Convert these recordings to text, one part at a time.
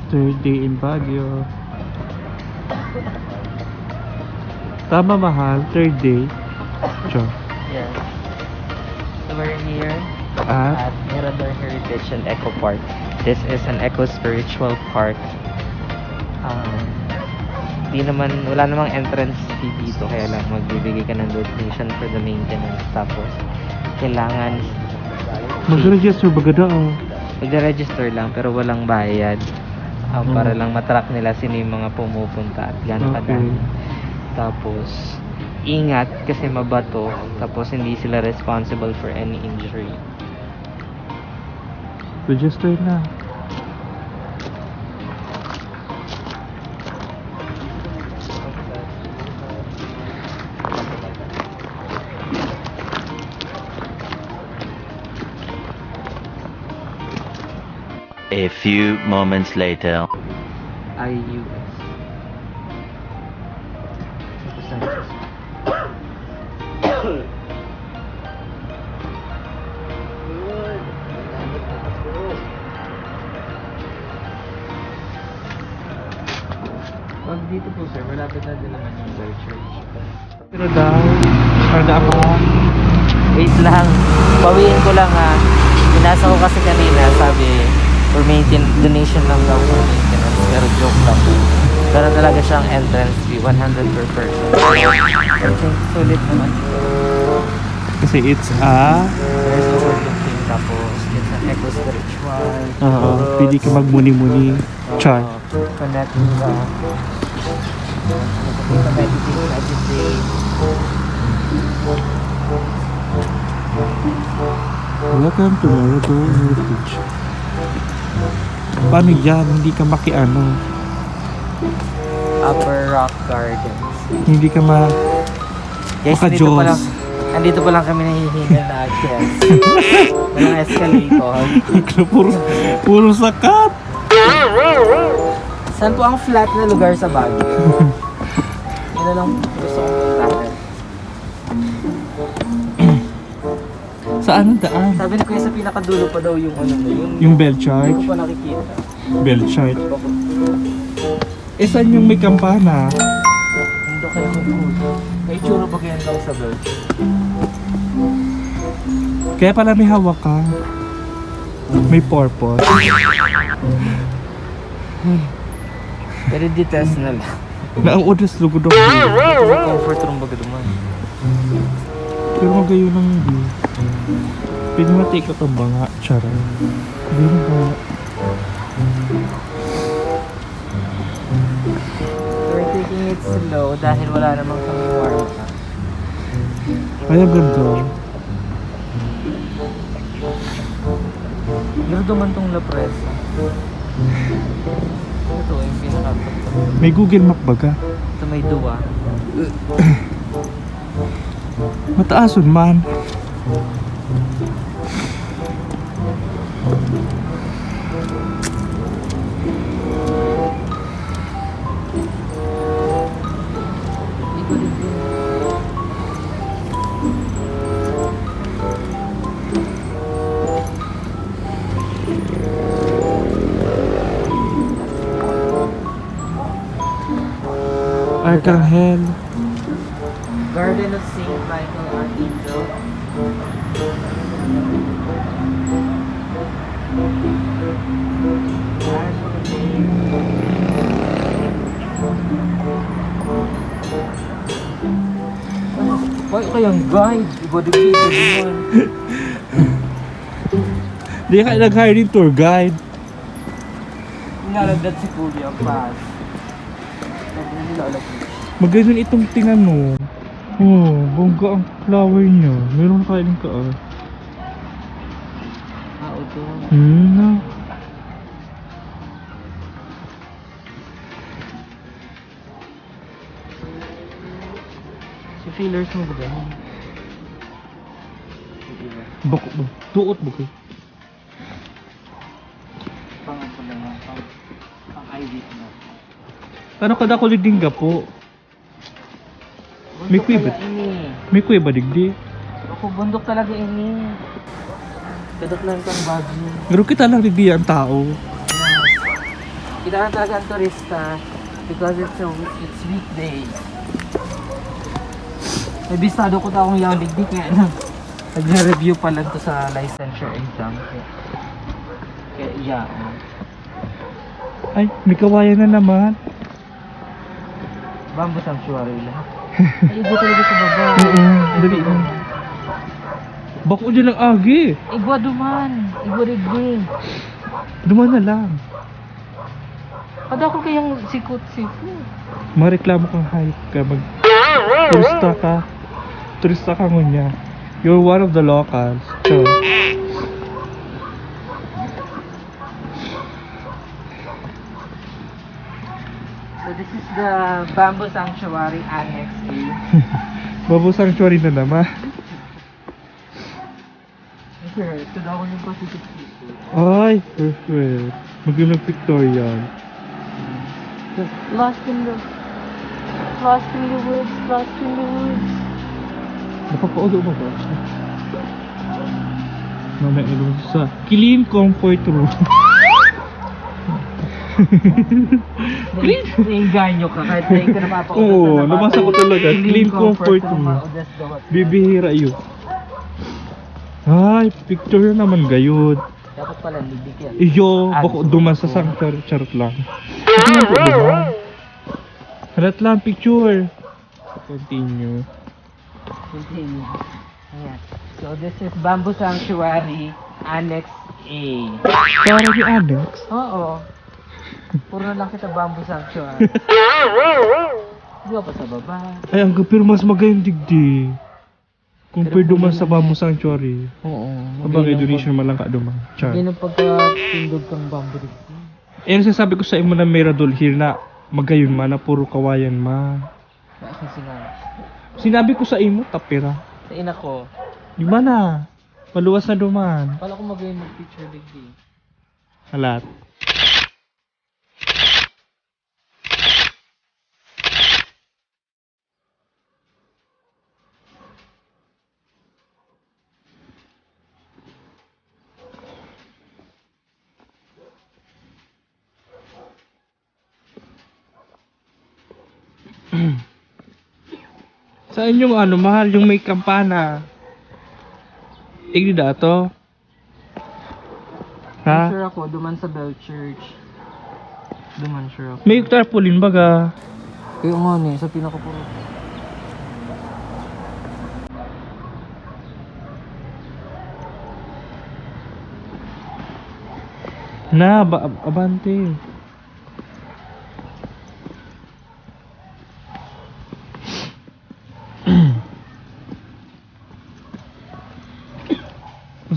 Third day in Baguio. Tama mahal, third day. Sure. Yes. So we're here At at Mirador Heritage and Eco Park. This is an eco-spiritual park. Wala namang entrance fee dito, kaya lang magbibigay ka ng donation for the maintenance. Tapos, kailangan mag-register ba gada oh? mag-register lang pero walang bayad. Para lang matrack nila sino yung mga pumupunta at gaano kadami. Tapos, ingat kasi mabato. Tapos, hindi sila responsible for any injury. Register na. A few moments later. IUS. Pag dito po sir, malapit na din naman yung White Church. Pero daw, kada ako. Wait lang, pawiin ko lang ha. Binasa ko kasi kanina, sabi for donation lang daw for maintenance, pero joke lang. Pero talaga siyang entrance fee, 100 per person. Okay, sulit naman. Kasi it's a... There's overlooking, tapos it's an eco-spiritual. Oo, pwede ka magmuni-muni. Char. Connect ka. Nakikita meditate. Welcome to Mirador Heritage. Paano yan? Hindi ka makiano. Upper Rock Gardens. Hindi ka ma... Guys, Maka-Diyos. andito pa lang kami nahihingal na access. Walang escalator. puro sakat. Saan po ang flat na lugar sa Baguio? Yun na lang gusto kong puntahan. Saan ang daan? Sabi ni Kuya sa pinakadulo pa daw yung ano na yun. Yung bell chart? Hindi ko pa nakikita. Bell chart. Eh, saan yung may kampana? Hindi kayo kumpul. May tsura ba kaya daw sa bell? Kaya pala may hawak ka. May purpose. Pero di test na lang. Na ang odas lugod ako. May comfort room baga duman. Pero magayo ng view. Pwede matake ko itong banga. Chara. Hindi mo ba? We're taking it slow dahil wala namang kami warm up. Ay, ang ganda. Pero duman tong La Presa. Ito yung pinakatapat. May Google Map baga. Ito may duwa. Mataason man. Arcangel. Garden of St. Michael Archangel. Bakit kayang guide? Iba din naman. Di ka nag-hire din tour guide. Nilalagdat si Kuya Paz. Nilalagdat. Maganda itong tingnan mo. Oh, bongga ang flower niya. Meron kain ka ah. Ito. Na. Si feelers mo ba ba? Bako ba? Tuot ba kayo? Pangapo lang ang ID na. Ano kada ko ligding po? May kuya ba? May kuya ba digdi? Ako bundok talaga ini. Kadot lang kang Baguio. Pero kita lang digdi ang tao. Kita na talaga ang turista because it's weekday. May bistado ko na akong Yawligdi kaya lang nagre-review pa lang to sa licensure exam. Kaya yeah. Ay, may kawayan na naman. Bamboo sanctuary lang. Ay, iba talaga sa baba. Oo, dali lang. Bako dyan lang agi. Igwa duman. Igwa rigdi. Duman na lang. Kada ko kayang sikot-sikot. Mareklamo kang hype ka. Turista ka. Turista ka ngunya. You're one of the locals. So, So this is the Bamboo Sanctuary Annex A. Bamboo Sanctuary na naman. Okay, ito daw yung pasikot-sikot. Ay, perfect. Mag-yung pictorial. Lost in the woods, lost in the woods. Napapaulo ba ba? Mamaya ilong sa clean comfort room. Naiinganyo ka kahit na ka napapaulat. Oo, nabasa ko talaga. Clean comfort room. Bibihira yun. Ay, picture naman gayud. Dapat pala nibigyan. Iyo, bako duman sa sanctuary. Charot lang. Halat lang, picture. Continue. Continue. Ayan. So this is Bamboo Sanctuary Annex A. Para ni Alex. Oo. Puro na lang kita Bamboo Sanctuary. Di ba pa sa baba? Ay, ang pero mas magayong digdi. Compare duman sa Bamboo Sanctuary. Oo. Abang donation man lang ka duman. Char. Ganun pagkatindog kang bamboo dito. Eh, ang sinasabi ko sa imo na Mirador here na magayon man na puro kawayan man. Bakit sinabi? Sinabi ko sa imo, tapira. Sa ina ko, Di ba na? Paluwas na duman. pala ko magayon mag-picture digdi. Halat. Saan yung ano, mahal yung may kampana? Tigni dato. Ha? Sure ako, duman sa Bell Church. Duman sure ako. May tarpaulin baga. Kaya nga ni, sa pinakapuro. Na, abante.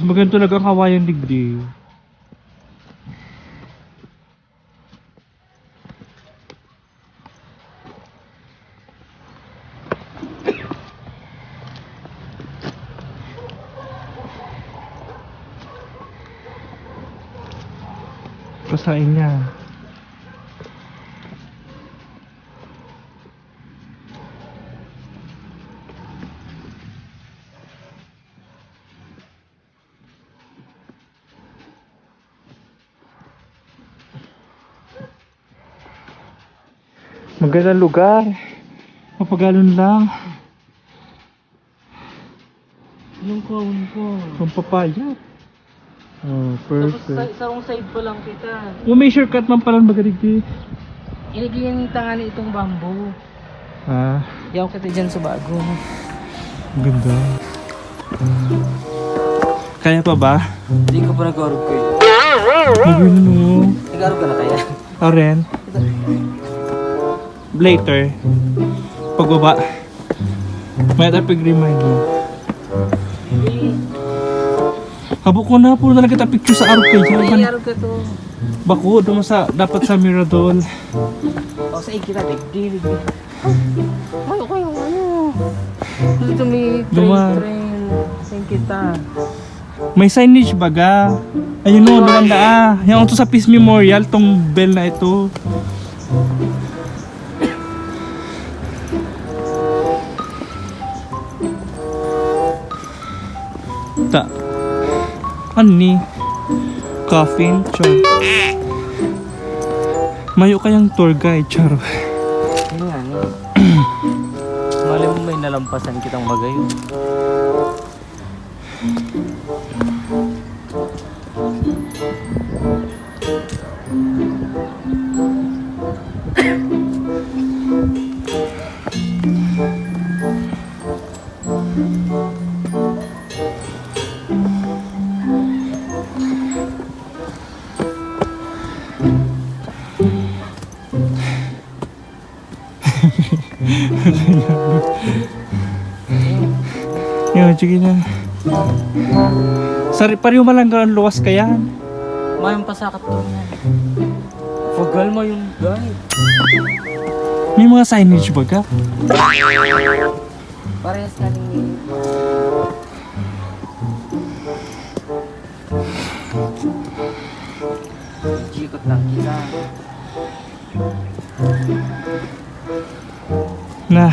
Mas maganda talaga ang kawayan digdi. Kasain niya. Magandang lugar. Papagalon lang. Yung kawan ko. Pampapayat. Oh, Tapos perfect. sa wrong side pa lang kita. May shortcut man pala magadigdi. Ilagyan yung tangan itong bamboo. Ah, Yaw kita dyan sa bago. ang ganda. Kaya pa ba? Hindi ko pa nag-org ko yun. Ayun no. Nag-org ka na kaya? Oren. Later. Pagbaba. May tapig-remind mo. Habo ko na, puro na lang kita picture sa araw kayo. Nag-org ka to. Bako, duman sa, dapat sa Mirador. O sa ikita, digdi. Ano ko yung ano? Dito may Duman. train. Saan kita? May signage baga. Ayun no, duman na ah. Yung to sa Peace Memorial, tong bell na ito. Ta. Ano ni? Coffin? Char. Mayo kayang tour guide, charo. Ano yan eh. Mali mo may nalampasan kitang magayon. Yun, sige na. Sari, pariyo malangga ang luwas kaya. Mayang pasakat to yan. Pagal mo yung guide. May mga signage ba ka? Parehas ka ni... Chikot lang kita. Na.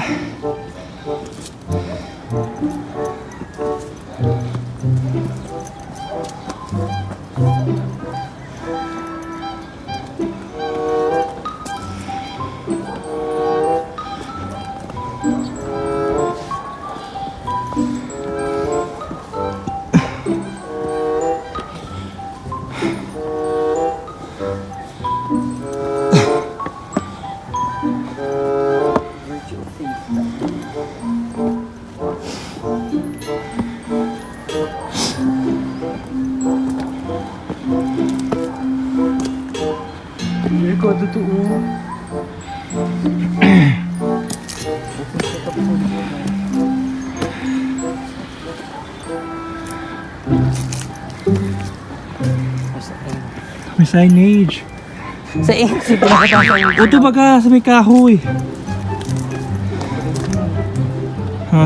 Virtual face. Hindi ko totoo. May signage. Sa si pinakatasan. Uto ba ka sa may kahoy?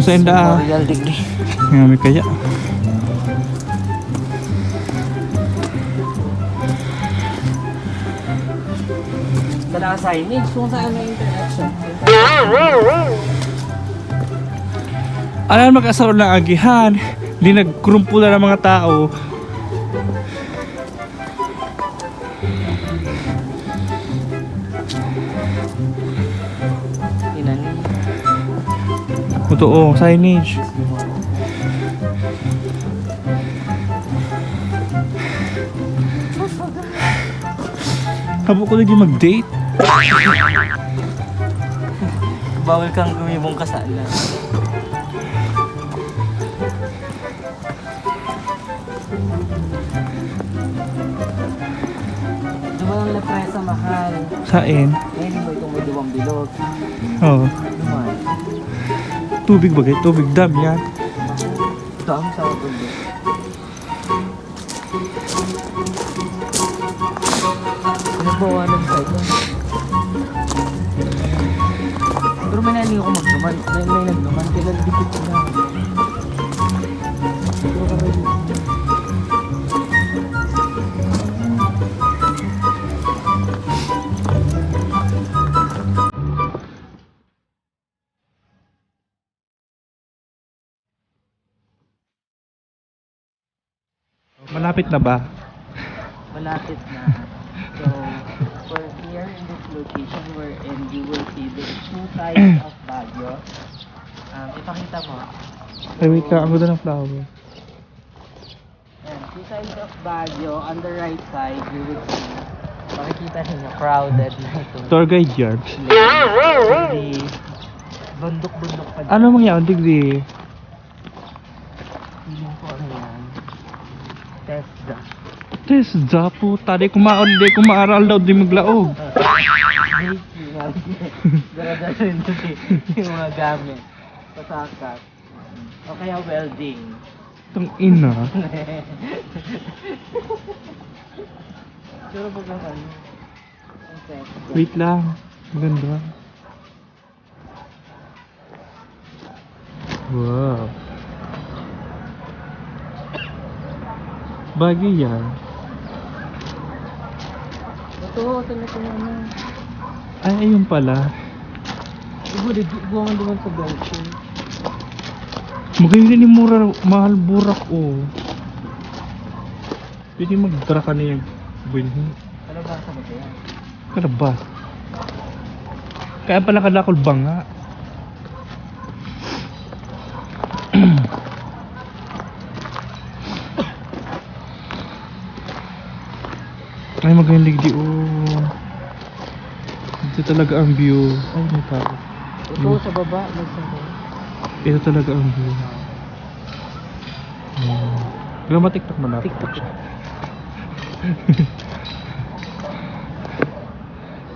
Sa enda. Royal degree. Nga may kaya. Sa naka-signage kung saan may interaction. Alam magkasaroon ng agihan. Di nagkrumpula ng mga tao. Inani. Totoo, signage. Habo ko lagi mag-date. Bawal kang gumibong kasala. Duman ang lapresa mahal. Sain? Ngayon mo itong may duwang bilog. Oo. Duman. Tubig bagay, tubig dam yan. Ito ang sa dulo. Nagbawalan sa ito. Pero may nani ako magduman. May nagduman. Kailan dikit ko na. Pero kapag Malapit na ba? malapit na. So, for here in this location wherein you will see the two sides of Baguio. Ipakita mo. Ay, wait ka. Ang ganda ng flower. Ayan, two sides of Baguio. On the right side, you will see, makikita ninyo, crowded na itong Tour guide yard. Hindi, bundok-bundok pa dyan. Ano mangyayang digdi? Feeling ko ano yan? Tesda. Tesda po. Tadi kumaon, di kumaaral daw di maglaog. Garada rin yung mga gamit. Pasakat. O kaya welding. Itong ina. Pero pag ano, ang tesda. Wait lang. Maganda. Wow. Bagay yan. Ito, ano. Ay, ayun pala. Ibuwa nga naman sa Belgium. Magayon ni mura, mahal burak o. Pwede magdra ka na yung bilhin. Ano ba sa ba yan? Ano ba? Kaya pala kalakol banga. Ay, magaling di oh. Ito talaga ang view. Ay, may tao. Ito sa baba, nasa Ito talaga ang view. Pero matiktok mo na. TikTok.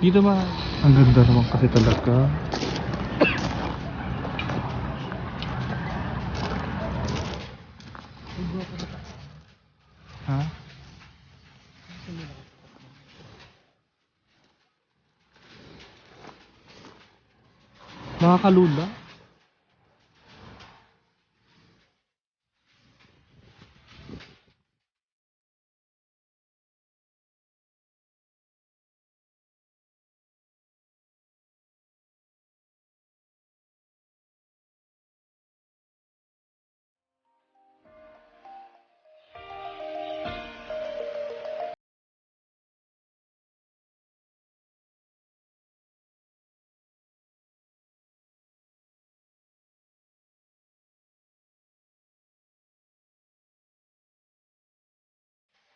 Dito ba? Ang ganda naman kasi talaga. Ha? Nakakalula?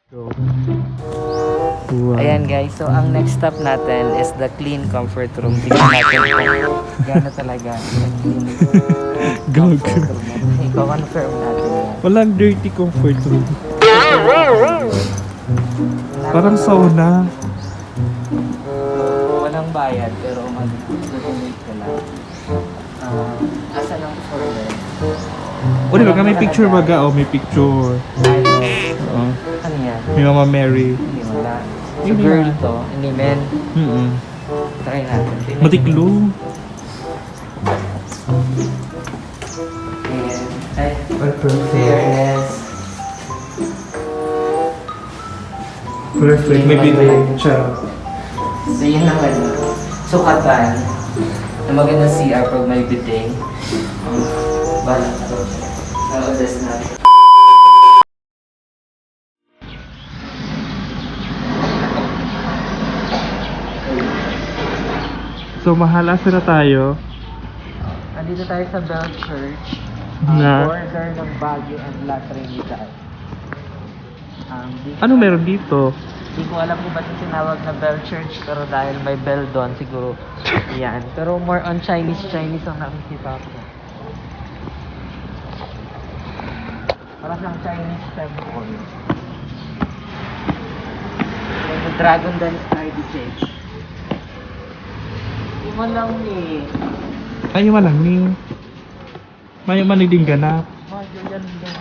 Go. Wow. Ayan guys, so ang next stop natin is the clean comfort room. Tingnan natin kung gano'n talaga ka-clean Gag. comfort room. I-confirm natin yan. Walang dirty comfort room. Parang sauna. Walang bayad pero mag-donate ka lang. Asa lang for them? O diba ka may picture baga? O may picture. Oo. Ano yan? May Mama Mary. Hindi wala. So Hindi girl na. to, hindi men. Try natin. Tingnan. Matiklo. Ayan. Ay, Perfect. fairness. Perfect. May bidet. Charot. So yun ang ano, sukatan na maganda CR pag may bidet. Bala na ito. Nakadas natin. So mahal asa na tayo? Andito tayo sa Bell Church. Na? Border ng Baguio and La Trinidad. Ano meron dito? Hindi ko alam kung ba't yung tinawag na Bell Church pero dahil may bell doon siguro yan. Pero more on Chinese ang nakikita ko. Para siyang Chinese temple. May dragon dance tayo dito. Hindi mo lang eh. Ay, malang ni. May manigding ganap. Medyo yan lang.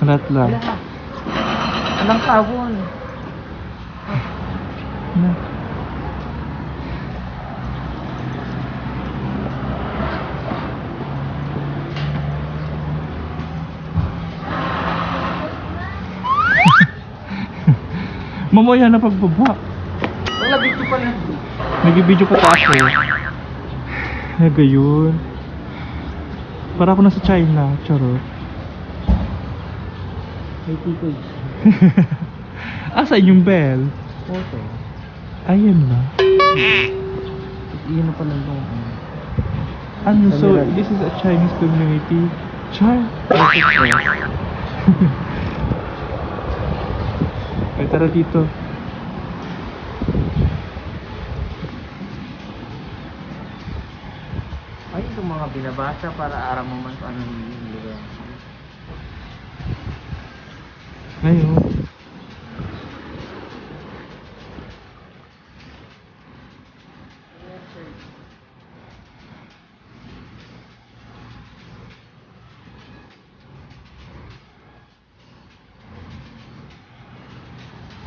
Kalat lang. Wala. Walang sabon. Na. Mamaya na pagbaba. Wala, video pa lang. Nag-video pa tayo. Ay, gayon. Para ako nasa China. Charot. May tikoy. Asa yung bell? Photo. Ayan na. Iyon na pala lang. Ano, so this is a Chinese community. Char. Ay, tara dito. Ay, itong mga binabasa para aram mo man kung ano yung lugar. Ayun.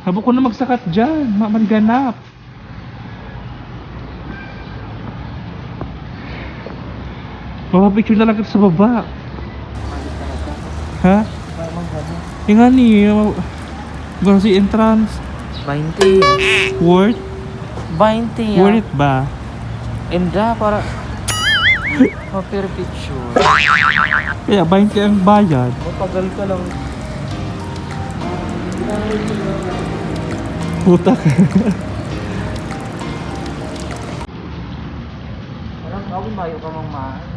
Habok ko na magsakat dyan. Mamanganap. Mapapicture na lang kita sa baba. Ha? Parang gano'n. Yung nga ni, si entrance, 20. worth? 20 Worth it ba? Enda, para ma-per picture. Kaya 20 ang bayad. Matagal ka lang. Puta ka. Parang ako mayo ka mang mahal.